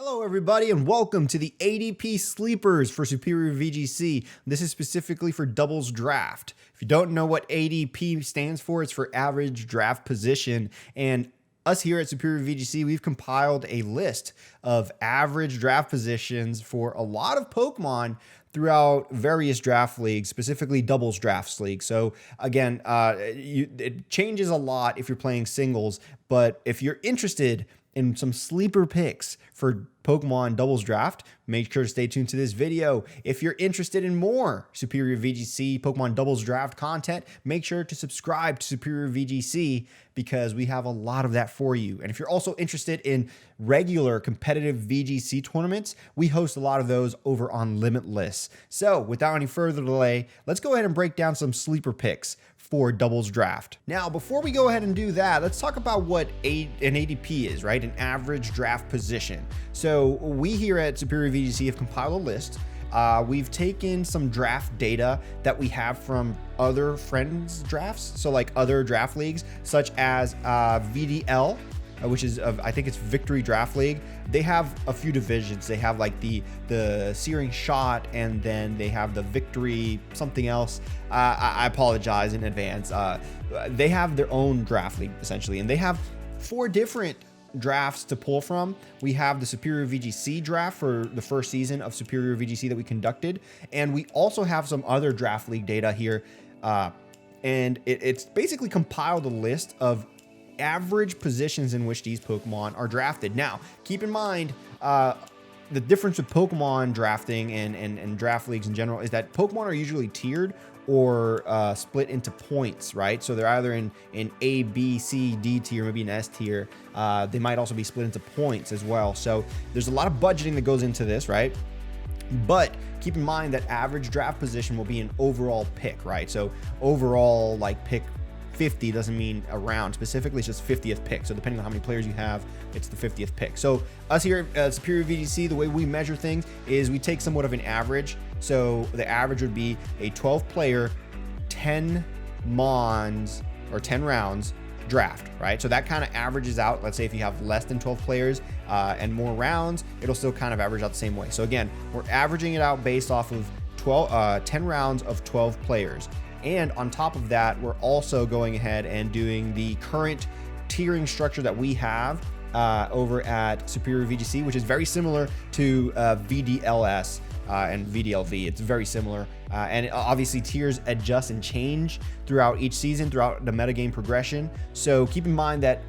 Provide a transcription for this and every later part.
Hello everybody and welcome to the ADP Sleepers for Superior VGC. This is specifically for Doubles Draft. If you don't know what ADP stands for, it's for Average Draft Position. And us here at Superior VGC, we've compiled a list of average draft positions for a lot of Pokemon throughout various draft leagues, specifically doubles drafts leagues. So again, it changes a lot if you're playing singles, but if you're interested in some sleeper picks for Pokemon Doubles Draft, make sure to stay tuned to this video. If you're interested in more Superior VGC Pokemon Doubles Draft content, make sure to subscribe to Superior VGC because we have a lot of that for you. And if you're also interested in regular competitive VGC tournaments, we host a lot of those over on Limitless. So without any further delay, let's go ahead and break down some sleeper picks for Doubles Draft. Now, before we go ahead and do that, let's talk about what an ADP is, right? An average draft position. So we here at Superior VGC have compiled a list. We've taken some draft data that we have from other friends' drafts, so like other draft leagues, such as VDL, which is, I think it's Victory Draft League. They have a few divisions. They have like the Searing Shot, and then they have the Victory something else. I apologize in advance. They have their own draft league essentially, and they have 4 different drafts to pull from. We have the Superior VGC draft for the first season of Superior VGC that we conducted, and we also have some other draft league data here, and it's basically compiled a list of average positions in which these Pokemon are drafted. Now, keep in mind, the difference with Pokemon drafting and draft leagues in general is that Pokemon are usually tiered or split into points, right? So they're either in A, B, C, D tier, maybe an S tier. They might also be split into points as well. So there's a lot of budgeting that goes into this, right? But keep in mind that average draft position will be an overall pick, right? So overall, like pick 50 doesn't mean a round. Specifically, it's just 50th pick. So depending on how many players you have, it's the 50th pick. So us here at Superior VGC, the way we measure things is we take somewhat of an average. So the average would be a 12-player, 10 Mons or 10 rounds draft, right? So that kind of averages out. Let's say if you have less than 12 players and more rounds, it'll still kind of average out the same way. So again, we're averaging it out based off of 10 rounds of 12 players. And on top of that, we're also going ahead and doing the current tiering structure that we have over at Superior VGC, which is very similar to VDLS and VDLV. It's very similar. And obviously tiers adjust and change throughout each season, throughout the metagame progression. So keep in mind that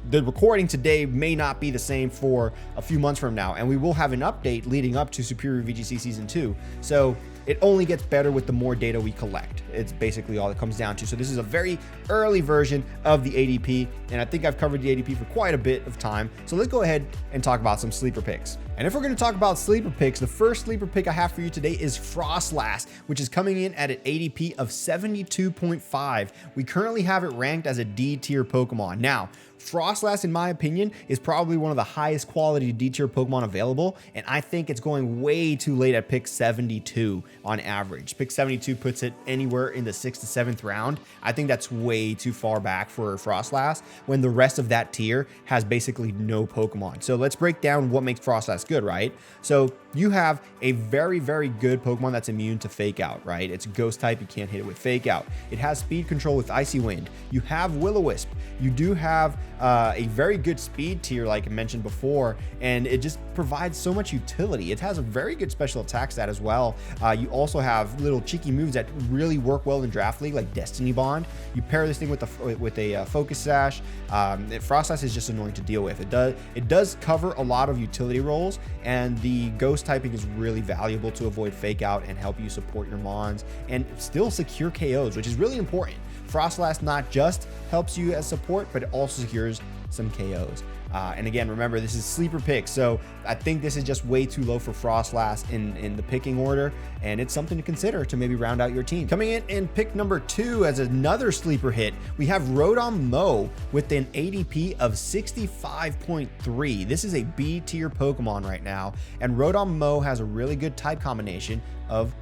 the recording today may not be the same for a few months from now, and we will have an update leading up to Superior VGC Season 2. So it only gets better with the more data we collect. It's basically all it comes down to. So this is a very early version of the ADP, and I think I've covered the ADP for quite a bit of time. So let's go ahead and talk about some sleeper picks. And if we're going to talk about sleeper picks, the first sleeper pick I have for you today is Froslass, which is coming in at an ADP of 72.5. We currently have it ranked as a D tier Pokemon. Now, Froslass, in my opinion, is probably one of the highest quality D tier Pokemon available, and I think it's going way too late at pick 72 on average. Pick 72 puts it anywhere in the 6th to 7th round. I think that's way too far back for Froslass when the rest of that tier has basically no Pokemon. So let's break down what makes Froslass good, right? So you have a very, very good Pokemon that's immune to Fake Out, right? It's Ghost type, you can't hit it with Fake Out. It has speed control with Icy Wind. You have Will-O-Wisp. You do have a very good speed tier, like I mentioned before, and it just provides so much utility. It has a very good special attack stat as well. You also have little cheeky moves that really work well in Draft League, like Destiny Bond. You pair this thing with a Focus Sash. Froslass is just annoying to deal with. It does cover a lot of utility roles, and the Ghost typing is really valuable to avoid Fake Out and help you support your Mons and still secure KOs, which is really important. Froslass not just helps you as support, but it also secures some KOs. And again, remember, this is sleeper pick, so I think this is just way too low for Froslass in the picking order, and it's something to consider to maybe round out your team. Coming in pick number 2 as another sleeper hit, we have Rotom-M with an ADP of 65.3. This is a B tier Pokemon right now, and Rotom-M has a really good type combination of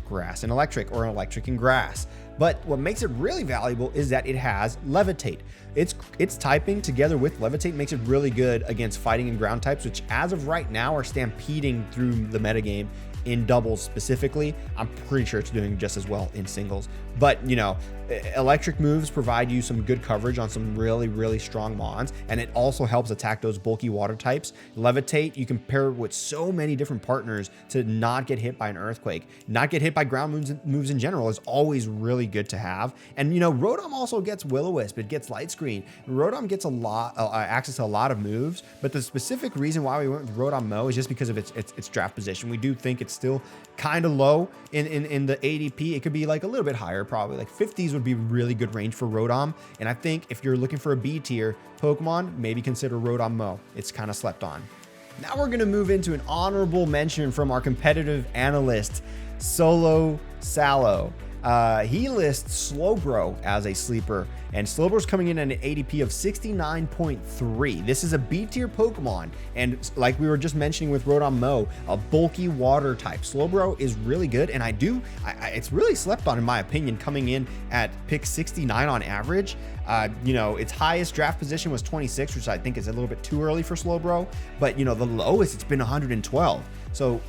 grass and electric, or electric and grass. But what makes it really valuable is that it has Levitate. Its typing together with Levitate makes it really good against fighting and ground types, which as of right now are stampeding through the metagame in doubles specifically. I'm pretty sure it's doing just as well in singles. But, you know, electric moves provide you some good coverage on some really, really strong mons, and it also helps attack those bulky water types. Levitate, you can pair with so many different partners to not get hit by an earthquake. Not get hit by ground moves in general is always really good to have. And, you know, Rotom also gets Will-O-Wisp, it gets Light Screen. Rotom gets a lot access to a lot of moves, but the specific reason why we went with Rotom-Mo is just because of its draft position. We do think it's still kind of low in the ADP. It could be like a little bit higher, probably like 50s would be really good range for Rotom. And I think if you're looking for a B tier Pokemon, maybe consider Rotom-Mo. It's kind of slept on. Now we're going to move into an honorable mention from our competitive analyst, Solo Sallow. He lists Slowbro as a sleeper, and Slowbro's coming in at an ADP of 69.3. This is a B tier Pokemon, and like we were just mentioning with Rotom-Mo, a bulky water type. Slowbro is really good, and it's really slept on in my opinion, coming in at pick 69 on average. You know, its highest draft position was 26, which I think is a little bit too early for Slowbro, but you know, the lowest it's been 112. So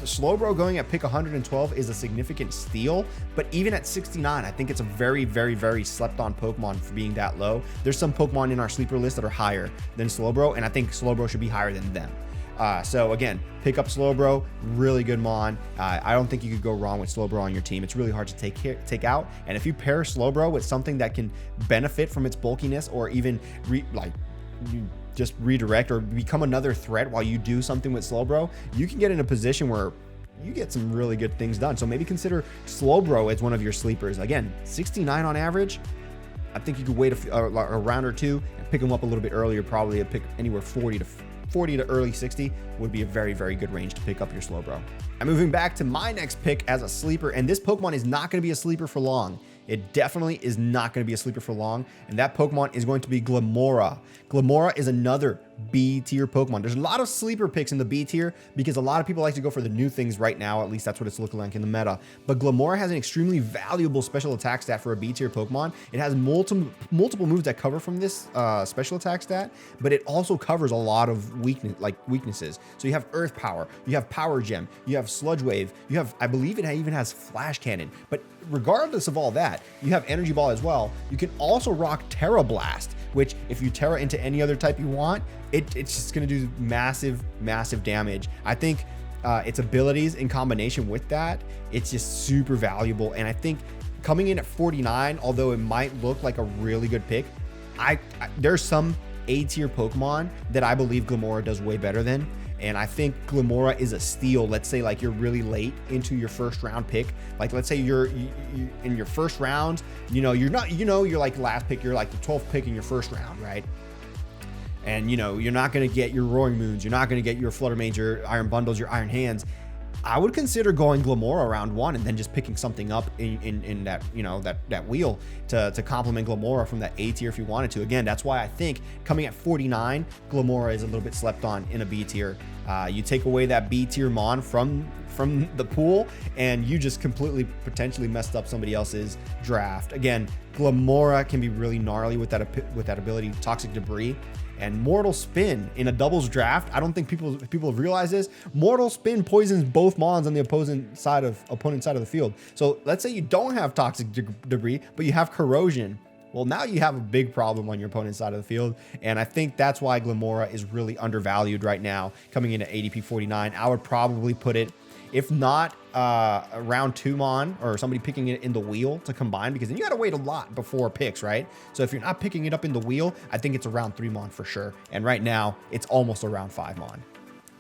Slowbro going at pick 112 is a significant steal, but even at 69, I think it's a very, very, very slept on Pokemon for being that low. There's some Pokemon in our sleeper list that are higher than Slowbro, and I think Slowbro should be higher than them. So again, pick up Slowbro, really good mon. I don't think you could go wrong with Slowbro on your team. It's really hard to take out, and if you pair Slowbro with something that can benefit from its bulkiness, or even just redirect or become another threat while you do something with Slowbro, you can get in a position where you get some really good things done. So maybe consider Slowbro as one of your sleepers. Again, 69 on average. I think you could wait a round or two and pick him up a little bit earlier. Probably a pick anywhere 40 to early 60 would be a very, very good range to pick up your Slowbro. I'm moving back to my next pick as a sleeper, and this Pokemon is not going to be a sleeper for long. It definitely is not going to be a sleeper for long, and that Pokemon is going to be Glimmora. Glimmora is another B tier Pokemon. There's a lot of sleeper picks in the B tier because a lot of people like to go for the new things right now. At least that's what it's looking like in the meta. But Glimmora has an extremely valuable special attack stat for a B tier Pokemon. It has multiple moves that cover from this special attack stat, but it also covers a lot of weaknesses. So you have Earth Power, you have Power Gem, you have Sludge Wave, you have, I believe it even has Flash Cannon. But regardless of all that, you have Energy Ball as well. You can also rock Terra Blast, which if you Terra into any other type you want, it's just going to do massive, massive damage. I think its abilities in combination with that, it's just super valuable. And I think coming in at 49, although it might look like a really good pick, there's some A tier Pokemon that I believe Glimmora does way better than. And I think Glimmora is a steal. Let's say like you're really late into your first round pick. Like let's say you're in your first round, you're like last pick, you're like the 12th pick in your first round, right? And you're not going to get your Roaring Moons, you're not going to get your Flutter Manes, your Iron Bundles, your Iron Hands. I would consider going Glimmora round one and then just picking something up in that, that wheel to complement Glimmora from that A tier if you wanted to. Again, that's why I think coming at 49, Glimmora is a little bit slept on in a B tier. You take away that B tier mon from the pool and you just completely potentially messed up somebody else's draft. Again, Glimmora can be really gnarly with that ability, Toxic Debris. And Mortal Spin in a doubles draft, I don't think people have realized this. Mortal Spin poisons both mons on the opponent's side of the field. So let's say you don't have Toxic Debris, but you have Corrosion. Well, now you have a big problem on your opponent's side of the field. And I think that's why Glimmora is really undervalued right now, coming in at ADP 49. I would probably put it, if not a round 2 mon or somebody picking it in the wheel to combine, because then you got to wait a lot before picks, right? So if you're not picking it up in the wheel, I think it's a round 3 mon for sure. And right now it's almost a round 5 mon.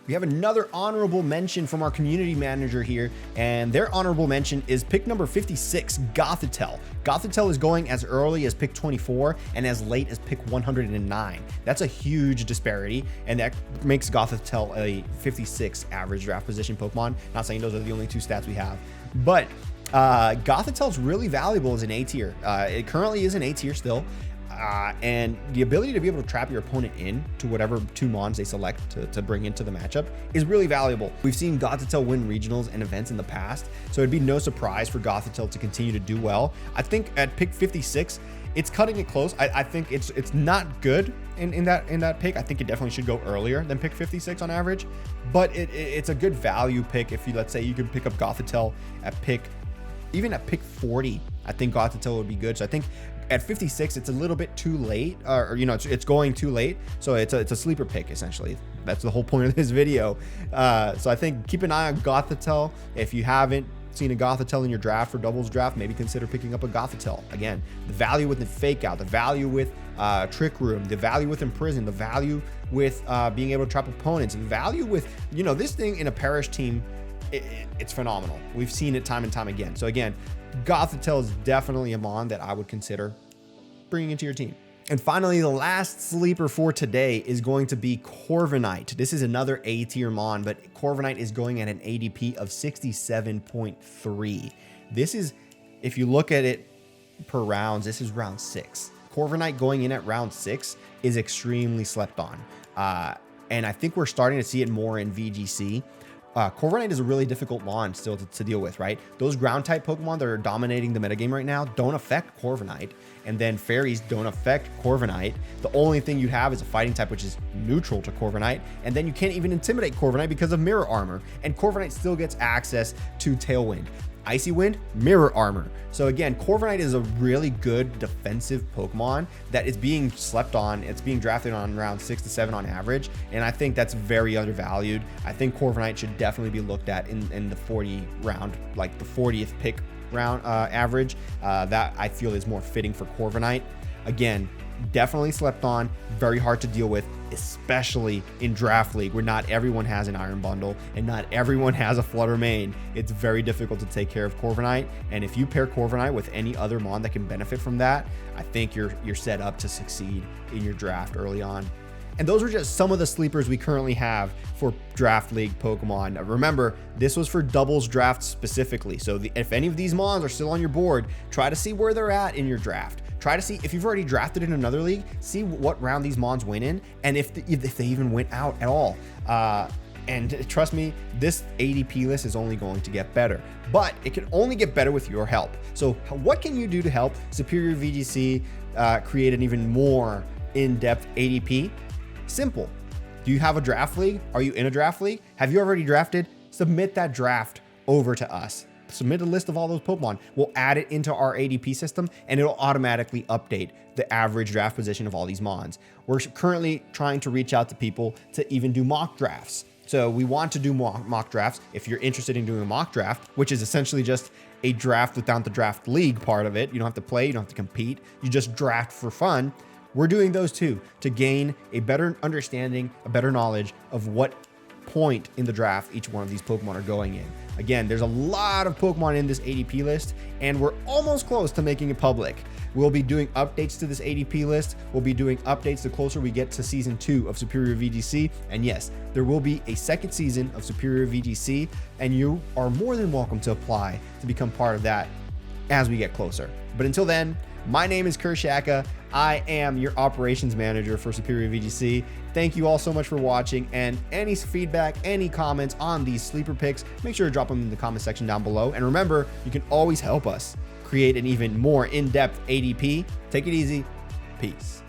We have another honorable mention from our community manager here, and their honorable mention is pick number 56, Gothitelle. Gothitelle is going as early as pick 24 and as late as pick 109. That's a huge disparity, and that makes Gothitelle a 56 average draft position Pokemon. Not saying those are the only 2 stats we have, but Gothitelle is really valuable as an A tier. It currently is an A tier still. And the ability to be able to trap your opponent in to whatever 2 mons they select to bring into the matchup is really valuable. We've seen Gothitelle win regionals and events in the past, so it'd be no surprise for Gothitelle to continue to do well. I think at pick 56, it's cutting it close. I think it's not good in that pick. I think it definitely should go earlier than pick 56 on average, but it's a good value pick. If you, let's say you can pick up Gothitelle at even at pick 40, I think Gothitelle would be good. So I think at 56, it's a little bit too late, or you know, it's going too late. So it's a sleeper pick essentially. That's the whole point of this video. So I think keep an eye on Gothitelle. If you haven't seen a Gothitelle in your draft for doubles draft, maybe consider picking up a Gothitelle. Again, the value with the fake out, the value with trick room, the value with imprison, the value with being able to trap opponents, the value with, you know, this thing in a parish team, it's phenomenal. We've seen it time and time again. So again, Gothitelle is definitely a mon that I would consider bringing into your team. And finally, the last sleeper for today is going to be Corviknight. This is another A tier mon, but Corviknight is going at an ADP of 67.3. This is, if you look at it per rounds, this is round 6. Corviknight going in at round 6 is extremely slept on. And I think we're starting to see it more in VGC. Corviknight is a really difficult mon still to deal with, right? Those ground type Pokemon that are dominating the metagame right now don't affect Corviknight, and then fairies don't affect Corviknight. The only thing you have is a fighting type, which is neutral to Corviknight, and then you can't even intimidate Corviknight because of mirror armor, and Corviknight still gets access to Tailwind. Icy Wind, mirror armor. So again, Corviknight is a really good defensive Pokemon that is being slept on. It's being drafted on around 6 to 7 on average, and I think that's very undervalued. I think Corviknight should definitely be looked at in the 40 round, like the 40th pick round average. That I feel is more fitting for Corviknight. Again, definitely slept on, very hard to deal with, especially in Draft League where not everyone has an Iron Bundle and not everyone has a Flutter Mane. It's very difficult to take care of Corviknight, and if you pair Corviknight with any other mon that can benefit from that, I think you're set up to succeed in your draft early on. And those are just some of the sleepers we currently have for Draft League Pokemon. Remember, this was for doubles draft specifically. So if any of these mons are still on your board, try to see where they're at in your draft. Try to see if you've already drafted in another league, see what round these mons went in, and if they even went out at all. And trust me, this ADP list is only going to get better, but it can only get better with your help. So what can you do to help Superior VGC create an even more in-depth ADP? Simple. Do you have a draft league? Are you in a draft league? Have you already drafted? Submit that draft over to us. Submit a list of all those Pokemon. We'll add it into our ADP system, and it'll automatically update the average draft position of all these mons. We're currently trying to reach out to people to even do mock drafts. So we want to do mock drafts. If you're interested in doing a mock draft, which is essentially just a draft without the draft league part of it, you don't have to play, you don't have to compete, you just draft for fun. We're doing those too to gain a better understanding, a better knowledge of what point in the draft each one of these Pokemon are going in. Again, there's a lot of Pokemon in this ADP list, and we're almost close to making it public. We'll be doing updates to this ADP list. We'll be doing updates the closer we get to season 2 of Superior VGC. And yes, there will be a second season of Superior VGC, and you are more than welcome to apply to become part of that as we get closer. But until then, my name is CurseShaka. I am your operations manager for Superior VGC. Thank you all so much for watching, and any feedback, any comments on these sleeper picks, make sure to drop them in the comment section down below. And remember, you can always help us create an even more in-depth ADP. Take it easy. Peace.